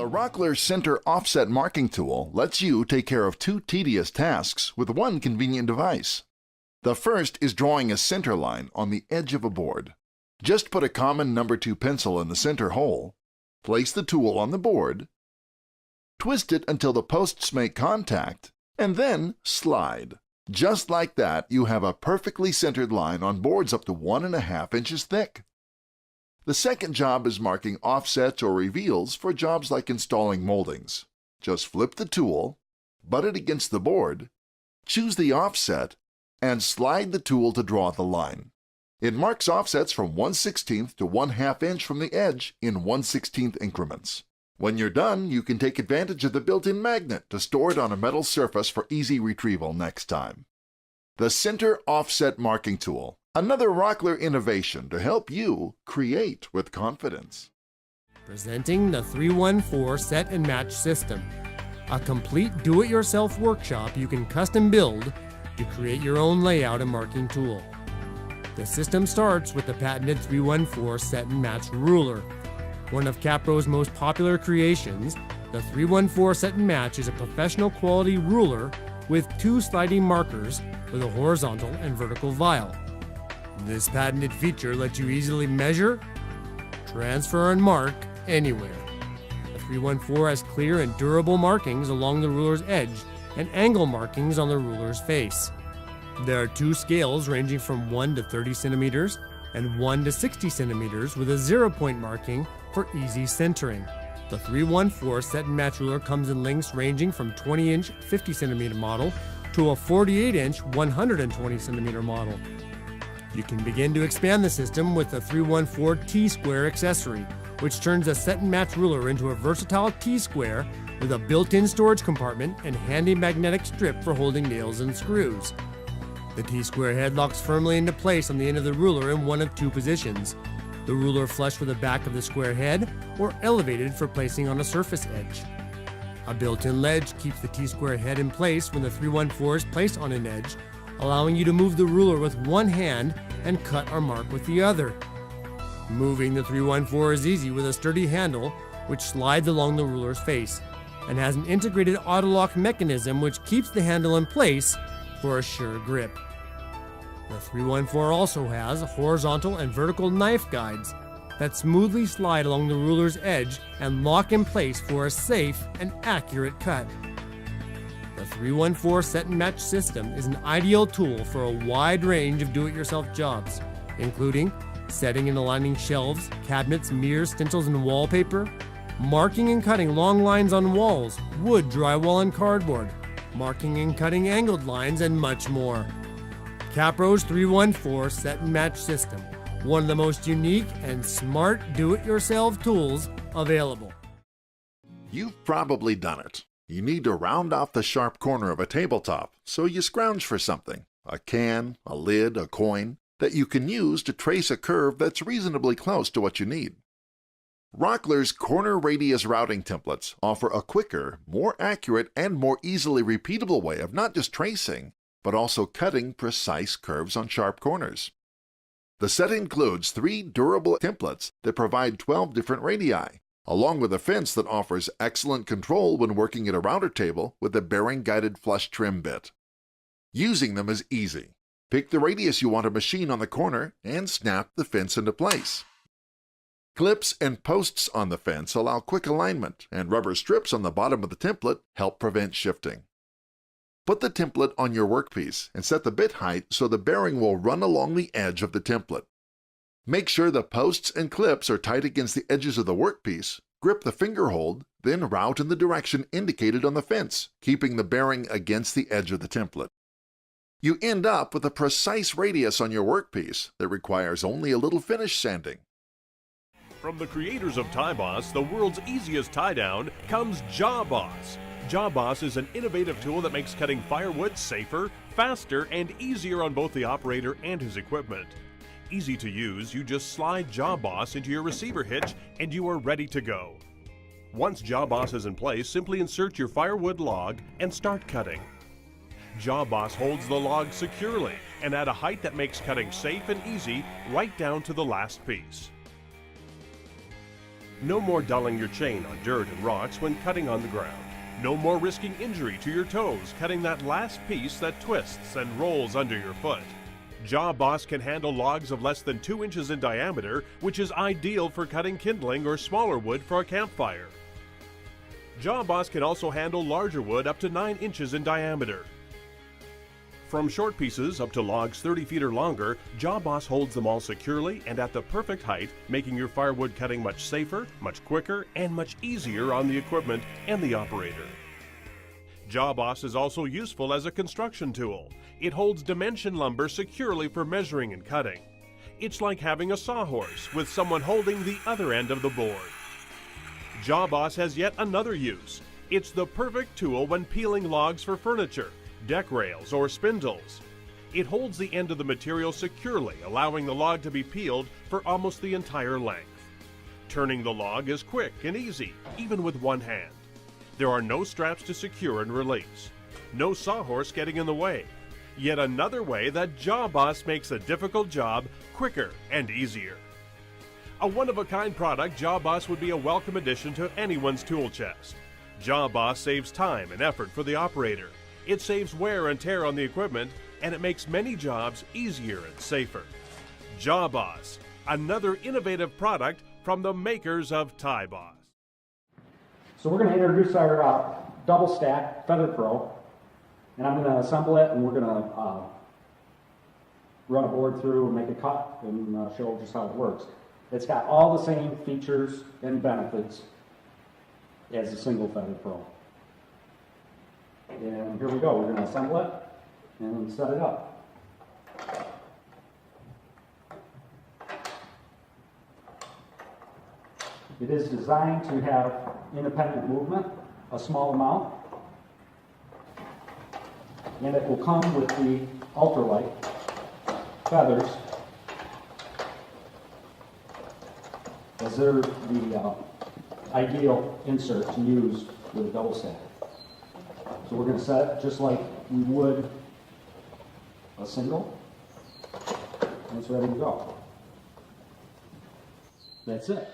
The Rockler Center Offset Marking Tool lets you take care of two tedious tasks with one convenient device. The first is drawing a center line on the edge of a board. Just put a common number 2 pencil in the center hole, place the tool on the board, twist it until the posts make contact, and then slide. Just like that, you have a perfectly centered line on boards up to 1.5 inches thick. The second job is marking offsets or reveals for jobs like installing moldings. Just flip the tool, butt it against the board, choose the offset, and slide the tool to draw the line. It marks offsets from 1/16 to 1/2 inch from the edge in 1/16 increments. When you're done, you can take advantage of the built-in magnet to store it on a metal surface for easy retrieval next time. The Center Offset Marking Tool, another Rockler innovation to help you create with confidence. Presenting the 314 Set and Match System, a complete do-it-yourself workshop you can custom build to create your own layout and marking tool. The system starts with the patented 314 Set and Match Ruler. One of Capro's most popular creations, the 314 Set and Match is a professional quality ruler with 2 sliding markers with a horizontal and vertical vial. This patented feature lets you easily measure, transfer, and mark anywhere. The 314 has clear and durable markings along the ruler's edge and angle markings on the ruler's face. There are 2 scales ranging from 1 to 30 centimeters and 1 to 60 centimeters with a 0-point marking for easy centering. The 314 Set and Match ruler comes in lengths ranging from 20-inch 50 centimeter model to a 48-inch 120 centimeter model. You can begin to expand the system with the 314 T-Square accessory, which turns a Set and Match ruler into a versatile T-Square with a built-in storage compartment and handy magnetic strip for holding nails and screws. The T-Square head locks firmly into place on the end of the ruler in one of 2 positions. The ruler flush with the back of the square head or elevated for placing on a surface edge. A built-in ledge keeps the T-Square head in place when the 314 is placed on an edge, allowing you to move the ruler with one hand and cut or mark with the other. Moving the 314 is easy with a sturdy handle which slides along the ruler's face and has an integrated auto-lock mechanism which keeps the handle in place for a sure grip. The 314 also has horizontal and vertical knife guides that smoothly slide along the ruler's edge and lock in place for a safe and accurate cut. The 314 Set and Match system is an ideal tool for a wide range of do-it-yourself jobs, including setting and aligning shelves, cabinets, mirrors, stencils, and wallpaper, marking and cutting long lines on walls, wood, drywall, and cardboard, marking and cutting angled lines, and much more. Capro's 314 Set and Match system, one of the most unique and smart do-it-yourself tools available. You've probably done it. You need to round off the sharp corner of a tabletop, so you scrounge for something, a can, a lid, a coin, that you can use to trace a curve that's reasonably close to what you need. Rockler's corner radius routing templates offer a quicker, more accurate, and more easily repeatable way of not just tracing, but also cutting precise curves on sharp corners. The set includes 3 durable templates that provide 12 different radii, along with a fence that offers excellent control when working at a router table with a bearing-guided flush trim bit. Using them is easy. Pick the radius you want to machine on the corner and snap the fence into place. Clips and posts on the fence allow quick alignment, and rubber strips on the bottom of the template help prevent shifting. Put the template on your workpiece and set the bit height so the bearing will run along the edge of the template. Make sure the posts and clips are tight against the edges of the workpiece, grip the finger hold, then route in the direction indicated on the fence, keeping the bearing against the edge of the template. You end up with a precise radius on your workpiece that requires only a little finish sanding. From the creators of Jawboss, the world's easiest tie down, comes Jawboss. Jawboss is an innovative tool that makes cutting firewood safer, faster, and easier on both the operator and his equipment. Easy to use, you just slide Jawboss into your receiver hitch and you are ready to go. Once Jawboss is in place, simply insert your firewood log and start cutting. Jawboss holds the log securely and at a height that makes cutting safe and easy right down to the last piece. No more dulling your chain on dirt and rocks when cutting on the ground. No more risking injury to your toes cutting that last piece that twists and rolls under your foot. Jawboss can handle logs of less than 2 inches in diameter, which is ideal for cutting kindling or smaller wood for a campfire. Jawboss can also handle larger wood up to 9 inches in diameter. From short pieces up to logs 30 feet or longer, Jawboss holds them all securely and at the perfect height, making your firewood cutting much safer, much quicker, and much easier on the equipment and the operator. Jawboss is also useful as a construction tool. It holds dimension lumber securely for measuring and cutting. It's like having a sawhorse with someone holding the other end of the board. Jawboss has yet another use. It's the perfect tool when peeling logs for furniture, deck rails, or spindles. It holds the end of the material securely, allowing the log to be peeled for almost the entire length. Turning the log is quick and easy, even with one hand. There are no straps to secure and release. No sawhorse getting in the way. Yet another way that Jawboss makes a difficult job quicker and easier. A one-of-a-kind product, Jawboss would be a welcome addition to anyone's tool chest. Jawboss saves time and effort for the operator. It saves wear and tear on the equipment, and it makes many jobs easier and safer. Jawboss, another innovative product from the makers of Tyboss. So we're going to introduce our double stack Feather Pro, and I'm going to assemble it, and we're going to run a board through and make a cut and show just how it works. It's got all the same features and benefits as a single Feather Pro. And here we go. We're going to assemble it and set it up. It is designed to have independent movement, a small amount, and it will come with the ultralight feathers as they're the ideal insert to use with a double stack. So we're going to set it just like we would a single, and it's ready to go. That's it.